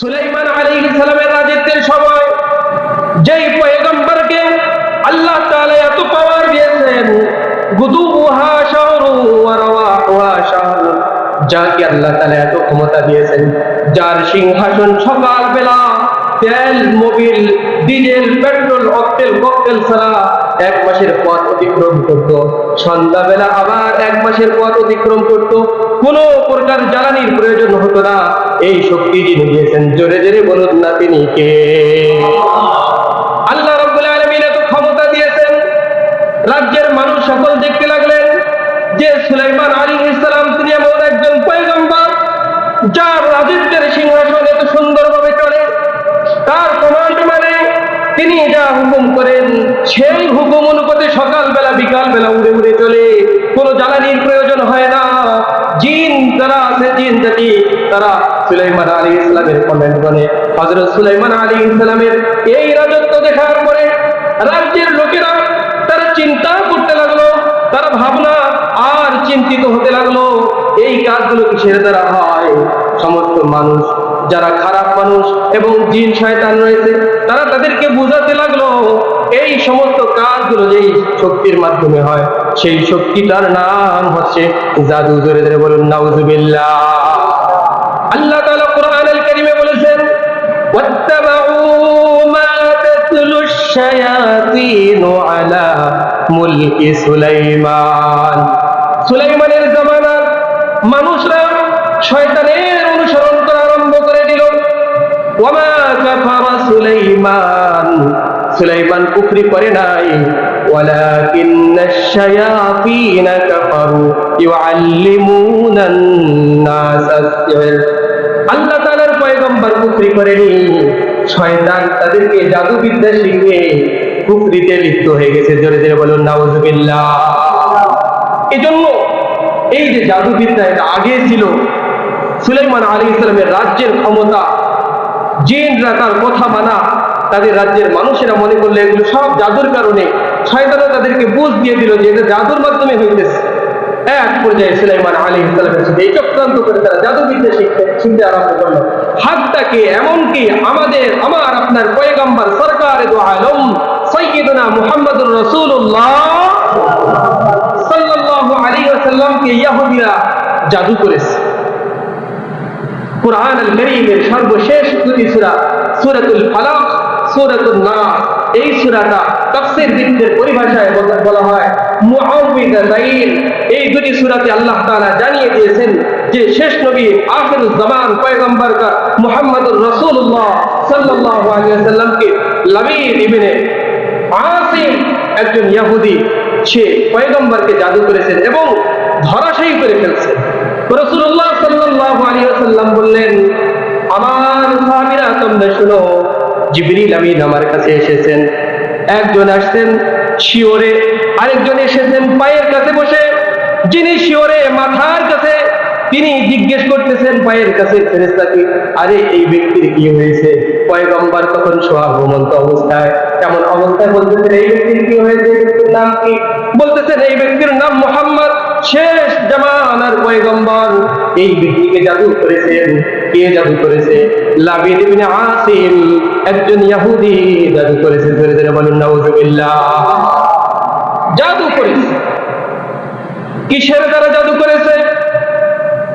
সুলাইমান আলাইহিস সালামের রাজত্বের সময় যেই পয়গম্বরকে আল্লাহ তাআলা এত পাওয়ার দিয়েছেন, গুদুহা শাহরু ওয়া রাওয়াহুহা শাহর, যাকে আল্লাহ তাআলা এত ক্ষমতা দিয়েছেন, যার সিংহাসন সকাল বেলা তেল, মোবিল, ডিজেল, পেট্রোল, অক্টেল, ককটেল ছাড়া 1 মাসের পথ অতিক্রম করত, সন্ধ্যাবেলা আবার 1 মাসের পথ অতিক্রম করত, কোনো প্রকার জ্বালানির প্রয়োজন হতো না। এই শক্তি যিনি দিয়েছেন, জোরে জোরে বলুন না তিনি কে? আল্লাহ রাব্বুল আলামিন এত ক্ষমতা দিয়েছেন। রাজ্যের মানুষ সকল দেখতে লাগলেন যে সুলাইমান আলাইহিস সালাম তিনি এমন একজন পয়গম্বর যার রাজত্বের সিংহাসন এত সুন্দরভাবে চলে, তার কমান্ড মানে তিনি যা হুকুম করেন সেই হুকুম অনুপাতে সকালবেলা বিকালবেলা উড়ে উড়ে চলে, কোনো জ্বালানির প্রয়োজন হয় না। জিন যারা আছে, জিন জাতি, তারা সুলাইমান আলাইহিস সালামের কমেন্ট মানে হযরত সুলাইমান আলাইহিস সালামের এই রাজত্ব দেখার পরে রাজ্যের লোকেরা তারা চিন্তা করতে লাগলো, তারা ভাবনা আর চিন্তিত হতে লাগলো, এই কাজগুলো কিসের দ্বারা হয়? সমস্ত মানুষ যারা খারাপ মানুষ এবং জিন শয়তান রয়েছে, তারা তাদেরকে বোঝাতে লাগলো এই সমস্ত কাজগুলো যেই শক্তির মাধ্যমে হয়, সেই শক্তিটার নাম হচ্ছে জাদু। জোরে জোরে বলুন নাউজুবিল্লাহ। আল্লাহ তাআলা কোরআনুল কারীমে বলেছেন, ওয়াত্তাবাউ মা তাতলুশ শায়াতিনু আলা মুলকি সুলাইমান। সুলাইমানের জামানার মানুষরা শয়তানের অনুসরণ করা আরম্ভ করে দিল। ওয়ামা কাফারা সুলাইমান, সুলাইমান কুফরি করে নাই, ওয়ালাকিন্নাশ শায়াতিনা কাফারু ইউআল্লিমুনান নাস আস-সিহর। আল্লাহ তাআলার পয়গম্বর কুফরি করেনি, শয়তান তাদেরকে জাদুবিদ্যা শিখিয়ে কুফরিতে লিপ্ত হয়ে গেছে। জোরে জোরে বলুন নাউজুবিল্লাহ। এজন্য এই যে জাদুবিদ্যা, এটা আগে ছিল সুলাইমান আলাইহিস সালামের রাজ্যের ক্ষমতা, জিনরা তার কথা মানা, তাদের রাজ্যের মানুষেরা মনে করলে এগুলো সব জাদুর কারণে, শয়তানও তাদেরকে বুঝ দিয়ে দিল যে এটা জাদুর মাধ্যমে হইতেছে। এক পর্যায়ে সুলাইমান আলাইহিস সালামের সাথে এই চক্রান্ত করে তারা জাদুবিদ্যা শিখতে আরম্ভ করলো। হাতটাকে এমনকি আমার আপনার পয়গম্বর সরকারে দো আলম সাইয়্যিদুনা মুহাম্মদুর রাসূলুল্লাহ সাল্লাল্লাহু আলাইহি ওয়াসাল্লামকে ইহুদিরা জাদু করেছে। কুরআনুল কারীমের সর্বশেষ দুটি সূরা, সূরাতুল ফালাক, সূরাতুন নাস, এই সূরাটা তাফসীর বিদদের পরিভাষায় বলা হয় মুআউযিযাতাইন। এই দুটি সূরাতে আল্লাহ তাআলা জানিয়ে দিয়েছেন যে শেষ নবী আখিরুজ জামান পয়গম্বর মুহাম্মদুর রাসূলুল্লাহ সাল্লাল্লাহু আলাইহি ওয়াসাল্লামকে লাবিদ ইবনে আসিম, একজন ইহুদি, সে পয়গম্বরকে জাদু করেছেন এবং ধরাশায়ী করে ফেলছেন। রাসূলুল্লাহ সাল্লাল্লাহু আলাইহি ওয়াসাল্লাম বললেন, আমার সাহাবীরা তোমরা শুনো, জিবরিল আমিন আমার কাছে এসেছেন। একজন আসছেন শিওরে, আরেকজন এসেছেন পায়ের কাছে বসে। যিনি শিওরে মাথার কাছে, তিনি জিজ্ঞেস করতেছেন পায়ের কাছে ফেরেশতাকে, আরে এই ব্যক্তির কি হয়েছে? পয়গম্বর তখন শোয়া ঘুমন্ত অবস্থায়, কেমন অবস্থায় বলতেছেন এই ব্যক্তির কি হয়েছে, এই ব্যক্তির নাম কি? বলতেছেন এই ব্যক্তির নাম মুহাম্মদ, শেষ জামানার পয়গম্বর। এই ব্যক্তিকে জাদু করেছেন। কে জাদু করেছে? লাবিদ ইবনে আসিম, একজন ইহুদি জাদু করেছে। ধরে ধরে বলুন নাউজুবিল্লাহ। জাদু করেছে। কিসের দ্বারা জাদু করেছে?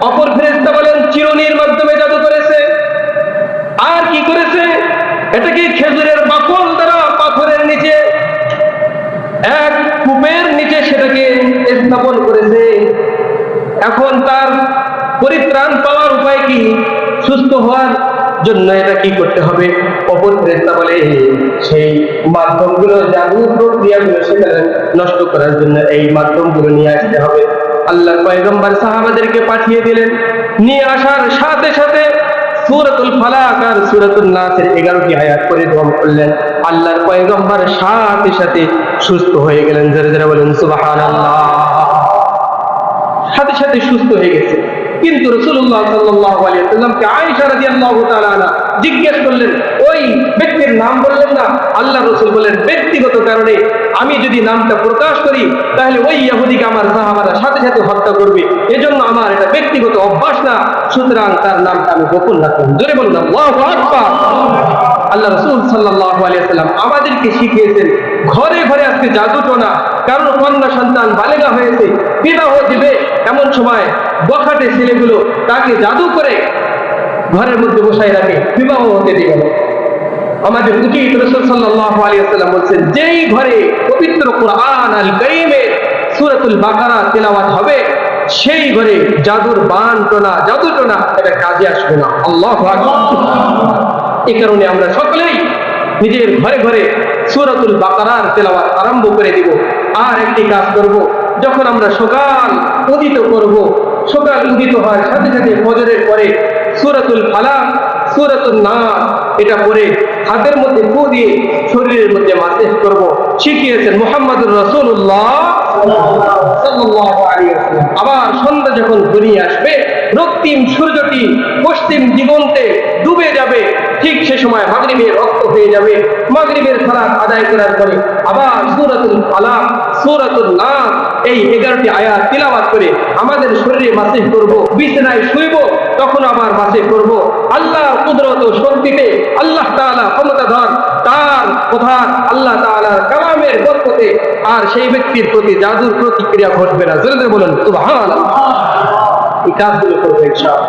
অপর ফেরেশতা বলেন চিরুনির মাধ্যমে জাদু করেছে। আর কি করেছে? এটাকে খেজুরের বাকল দ্বারা পাথরের নিচে, এক কূপের নিচে সেটাকে স্থাপন করেছে। এখন তার পরিত্রাণ পাওয়ার উপায় কি? সুস্থ হওয়ার জন্য এটা কি করতে হবে? অপর ফেরেশতা বলে সেই মাধ্যমগুলো, জাদু প্রক্রিয়াগুলো সেখানে নষ্ট করার জন্য এই মাধ্যমগুলো নিয়ে আসতে হবে। আল্লাহর পয়গম্বর সাহাবাদেরকে পাঠিয়ে দিলেন। নিয়ে আসার সাথে সাথে সূরাতুল ফালাক আর সূরাতুন নাসের 11টি আয়াত পড়ে দোয়া করলেন। আল্লাহর পয়গম্বর সাথে সাথে সুস্থ হয়ে গেলেন। জোরে জোরে বলুন সুবহানাল্লাহ। সাথে সাথে সুস্থ হয়ে গেছে। কিন্তু রাসূলুল্লাহ সাল্লাল্লাহু আলাইহি ওয়াসাল্লামকে আয়েশা রাদিয়াল্লাহু তাআলা আনহা জিজ্ঞেস করলেন, ওই ব্যক্তির নাম বললেন না? আল্লাহ রাসূল বললেন, ব্যক্তিগত কারণে আমি যদি নামটা প্রকাশ করি তাহলে ওই ইহুদিকে আমার সাহাবারা সাথে সাথে হত্যা করবে, এজন্য আমার এটা ব্যক্তিগত অভ্যাস না, সুতরাং তার নামটা আমি গোপন রাখলাম। জোরে বলুন আল্লাহু আকবার। আল্লাহ রাসূল সাল্লাল্লাহু আলাইহি ওয়াসাল্লাম আমাদেরকে শিখিয়েছেন, ঘরে ঘরে আজকে জাদু টোনা, কারণ কন্যা সন্তান বালেগা হয়েছে, বিবাহ দিবে, এমন সময় বখাটে ছেলেগুলো তাকে জাদু করে ঘরের মধ্যে বসায় রাখে, বিবাহ হতে দিবে না। আমাদের উচিত, রাসূল সাল্লাল্লাহু আলাইহি ওয়াসাল্লাম বলছেন, যেই ঘরে পবিত্র কুরআন আল কারীমের সূরাতুল বাকারা তেলাওয়াত হবে সেই ঘরে জাদুর বান টোনা, জাদু টোনা এটা কাজে আসবে না। আল্লাহু আকবার। এই কারণে আমরা সকলেই নিজের ঘরে ঘরে সূরাতুল বাকারার তেলাওয়াত আরম্ভ করে দিব। আর একটি কাজ করব, যখন আমরা সকাল উদিত করব, সকাল উদিত হয় সাথে সাথে ফজরের পরে সূরাতুল ফালাক, সূরাতুন নাস এটা পড়ে হাতের মধ্যে ফু দিয়ে শরীরের মধ্যে মাসাজ করব। শিখিয়েছেন মুহাম্মদুর রাসূলুল্লাহ সাল্লাল্লাহু আলাইহি ওয়াসাল্লাম। আবার সন্ধ্যা যখন ঘনিয়ে আসবে, রক্তিম সূর্যটি পশ্চিম দিগন্তে ডুবে যাবে, ঠিক সে সময় মাগরিবের রক্ত হয়ে যাবে। মাগরিবের সালাত আদায় করার পরে আবার সূরাতুল ফালাক, সূরাতুন নাস এই 11টি আয়াত তিলাওয়াত করে আমাদের শরীরে মাসাজ করব। বিছানায় শুইব, তখন আবার মাসাজ করব। আল্লাহর কুদরত ও শক্তিতে, আল্লাহ তাআলা ক্ষমতাধর, তার প্রধান আল্লাহ তাআলার কালামের বরকতে আর সেই ব্যক্তির প্রতি জাদুর প্রতিক্রিয়া ঘটবে না। জোরে জোরে বলুন সুবহানাল্লাহ। এই কাজগুলো করবে ইনশাআল্লাহ।